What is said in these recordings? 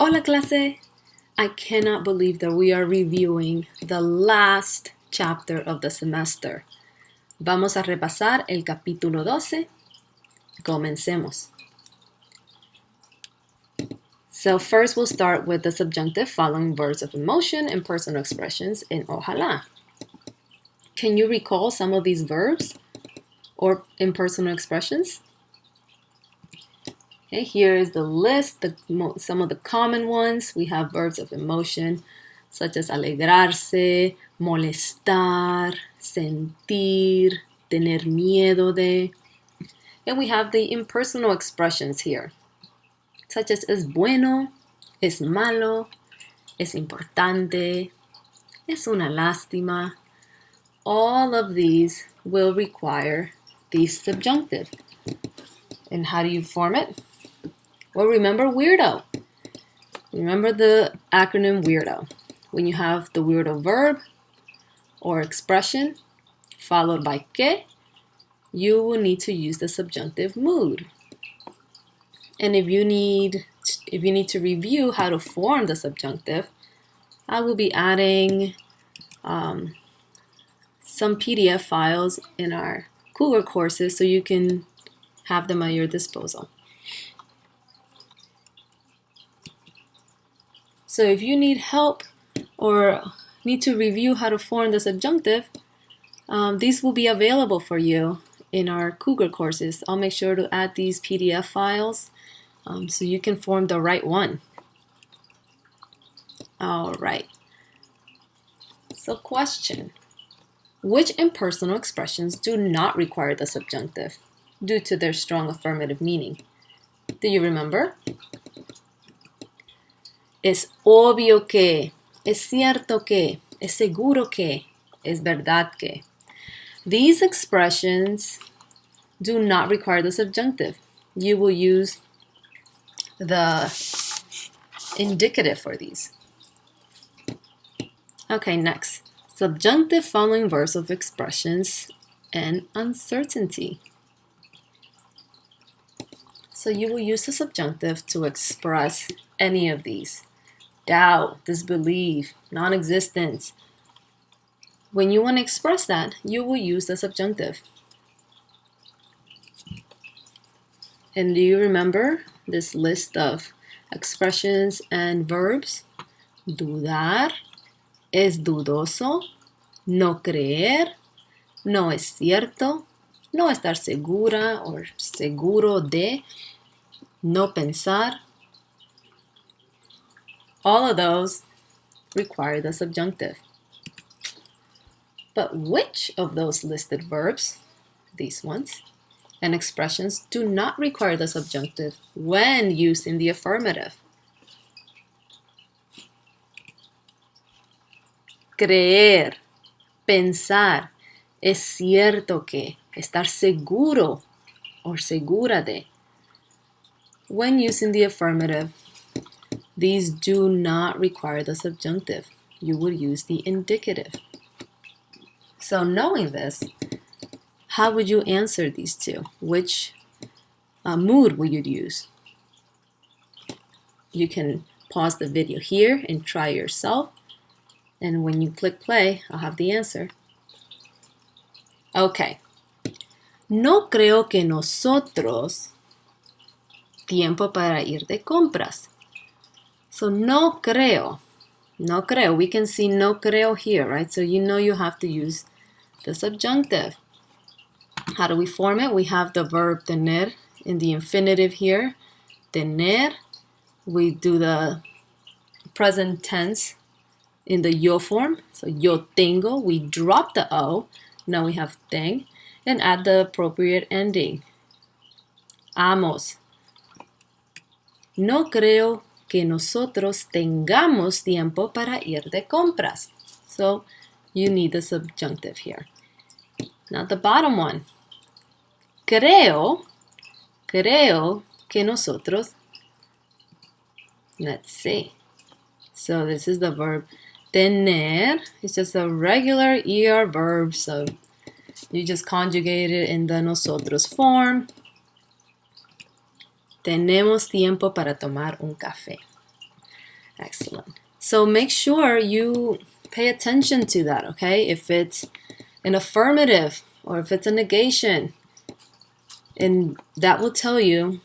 Hola clase! I cannot believe that we are reviewing the last chapter of the semester. Vamos a repasar el capítulo 12. Comencemos. So first we'll start with the subjunctive following verbs of emotion and personal expressions in ojalá. Can you recall some of these verbs or impersonal expressions? Okay, here is the list, some of the common ones. We have verbs of emotion such as alegrarse, molestar, sentir, tener miedo de. And we have the impersonal expressions here, such as es bueno, es malo, es importante, es una lástima. All of these will require the subjunctive. And how do you form it? Well, remember weirdo. Remember the acronym weirdo. When you have the weirdo verb or expression followed by que, you will need to use the subjunctive mood. And if you need to review how to form the subjunctive, I will be adding some PDF files in our Cougar courses so you can have them at your disposal. So if you need help or need to review how to form the subjunctive, these will be available for you in our Cougar courses. I'll make sure to add these PDF files so you can form the right one. All right. So question. Which impersonal expressions do not require the subjunctive due to their strong affirmative meaning? Do you remember? Es obvio que, es cierto que, es seguro que, es verdad que. These expressions do not require the subjunctive. You will use the indicative for these. Okay, next. Subjunctive following verbs of expressions and uncertainty. So you will use the subjunctive to express any of these. Doubt, disbelief, non-existence. When you want to express that, you will use the subjunctive. And do you remember this list of expressions and verbs? Dudar, es dudoso, no creer, no es cierto, no estar segura or seguro de, no pensar. All of those require the subjunctive. But which of those listed verbs, these ones, and expressions do not require the subjunctive when used in the affirmative? Creer, pensar, es cierto que, estar seguro or segura de. When used in the affirmative, these do not require the subjunctive. You would use the indicative. So knowing this, how would you answer these two? Which mood would you use? You can pause the video here and try yourself. And when you click play, I'll have the answer. Okay. No creo que nosotros tiempo para ir de compras. So no creo. No creo. We can see no creo here, right? So you know you have to use the subjunctive. How do we form it? We have the verb tener in the infinitive here. Tener. We do the present tense in the yo form. So yo tengo. We drop the o. Now we have ten. And add the appropriate ending. Amos. No creo que nosotros tengamos tiempo para ir de compras. So you need the subjunctive here. Now the bottom one. Creo que nosotros. Let's see. So this is the verb tener. It's just a regular ER verb. So you just conjugate it in the nosotros form. Tenemos tiempo para tomar un café. Excellent. So make sure you pay attention to that, okay? If it's an affirmative or if it's a negation, and that will tell you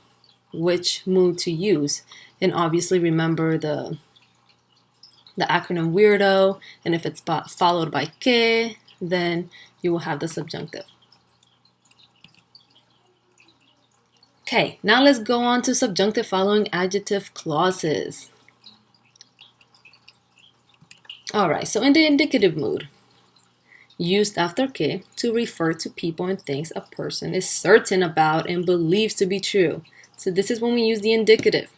which mood to use. And obviously remember the acronym WEIRDO, and if it's followed by que, then you will have the subjunctive. Okay, now let's go on to subjunctive following adjective clauses. All right, so in the indicative mood, used after que to refer to people and things a person is certain about and believes to be true. So this is when we use the indicative.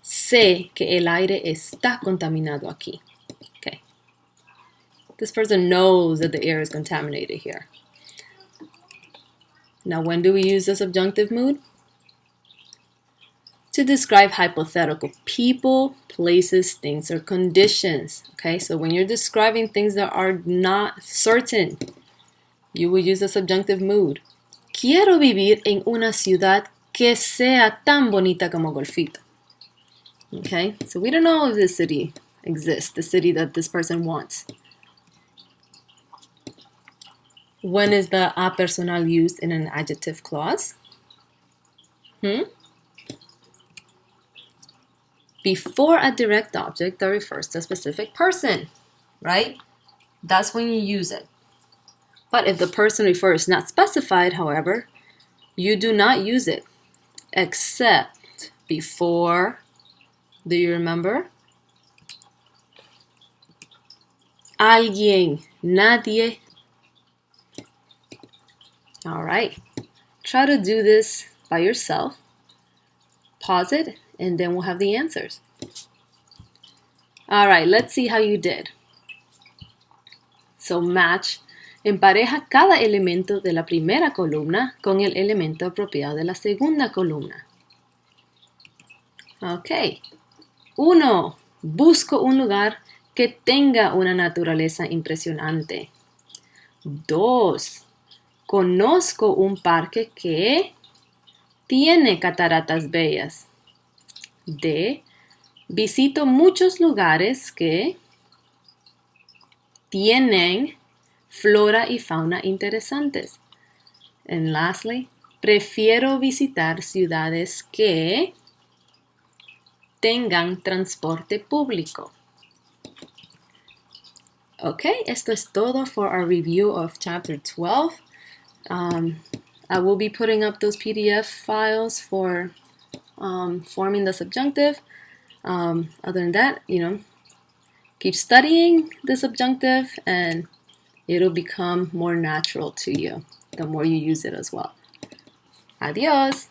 Sé que el aire está contaminado aquí. Okay. This person knows that the air is contaminated here. Now, when do we use the subjunctive mood? To describe hypothetical people, places, things, or conditions. Okay, so when you're describing things that are not certain, you will use the subjunctive mood. Quiero vivir en una ciudad que sea tan bonita como Golfito. Okay, so we don't know if this city exists, the city that this person wants. When is the a personal used in an adjective clause? Before a direct object that refers to a specific person, right? That's when you use it. But if the person refers not specified, however, you do not use it except before, do you remember? Alguien, nadie. All right, try to do this by yourself. Pause it, and then we'll have the answers. All right, let's see how you did. So match, empareja cada elemento de la primera columna con el elemento apropiado de la segunda columna. Ok. 1. Busco un lugar que tenga una naturaleza impresionante. 2. Conozco un parque que tiene cataratas bellas. D. Visito muchos lugares que tienen flora y fauna interesantes. And lastly, prefiero visitar ciudades que tengan transporte público. Okay, esto es todo for our review of chapter 12. I will be putting up those PDF files for forming the subjunctive. Other than that, keep studying the subjunctive and it'll become more natural to you the more you use it as well. Adios!